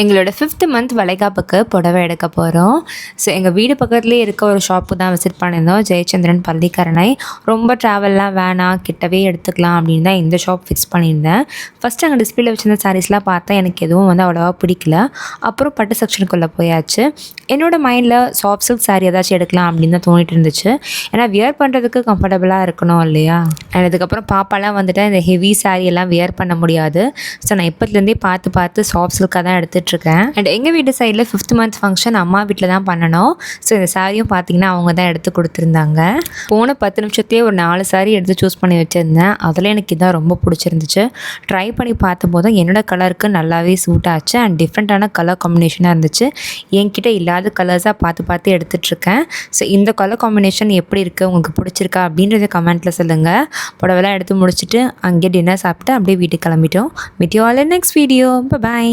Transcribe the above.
எங்களோட 5th month வளைகாப்புக்கு புடவை எடுக்க போகிறோம். ஸோ எங்கள் வீடு பக்கத்துலேயே இருக்க ஒரு ஷாப்பு தான் விசிட் பண்ணியிருந்தோம். ஜெயச்சந்திரன் பள்ளிக்கரணை. ரொம்ப ட்ராவல்லாம் வேணாம், கிட்டவே எடுத்துக்கலாம் அப்படின்னு தான் இந்த ஷாப் ஃபிக்ஸ் பண்ணியிருந்தேன். ஃபஸ்ட்டு அங்கே டிஸ்பிளேல வச்சிருந்த சாரீஸ்லாம் பார்த்தா எனக்கு எதுவும் அவ்வளோவா பிடிக்கல. அப்புறம் பட்டு செக்ஷனுக்குள்ளே போயாச்சு. என்னோடய மைண்டில் சாஃப்ட் சில்க் சாரீ ஏதாச்சும் எடுக்கலாம் அப்படின்னு தான் தோணிட்டு இருந்துச்சு. ஏன்னா வியர் பண்ணுறதுக்கு கம்ஃபர்டபுளாக இருக்கணும் இல்லையா? அண்ட் அதுக்கப்புறம் பாப்பாலாம் வந்துட்டு இந்த ஹெவி சாரீ எல்லாம் வியர் பண்ண முடியாது. ஸோ நான் இப்போத்துலேருந்தே பார்த்து சாஃப்ட் சில்காக தான் எடுத்துகிட்ருக்கேன். அண்ட் எங்கள் வீட்டு சைடில் 5th மந்த் ஃபங்க்ஷன் அம்மா வீட்டில் தான் பண்ணணும். ஸோ இந்த சாரியும் பார்த்திங்கன்னா அவங்க தான் எடுத்து கொடுத்துருந்தாங்க. போன 10 நிமிஷத்தையே ஒரு 4 சாரீ எடுத்து சூஸ் பண்ணி வச்சுருந்தேன். அதில் எனக்கு இதான் ரொம்ப பிடிச்சிருந்துச்சு. ட்ரை பண்ணி பார்த்தபோது என்னோடய கலருக்கு நல்லாவே சூட் ஆச்சு. அண்ட் டிஃப்ரெண்ட்டான கலர் காம்பினேஷனாக இருந்துச்சு. என்கிட்ட இல்லாத கலர்ஸாக பார்த்து எடுத்துகிட்ருக்கேன். ஸோ இந்த கலர் காம்பினேஷன் எப்படி இருக்குது, உங்களுக்கு பிடிச்சிருக்கா அப்படின்றத கமெண்ட்டில் சொல்லுங்கள். புடவைலாம் எடுத்து முடிச்சுட்டு அங்கேயே டின்னர் சாப்பிட்டு அப்படியே வீட்டுக்கு கிளம்பிட்டோம். Meet you all in next video. By.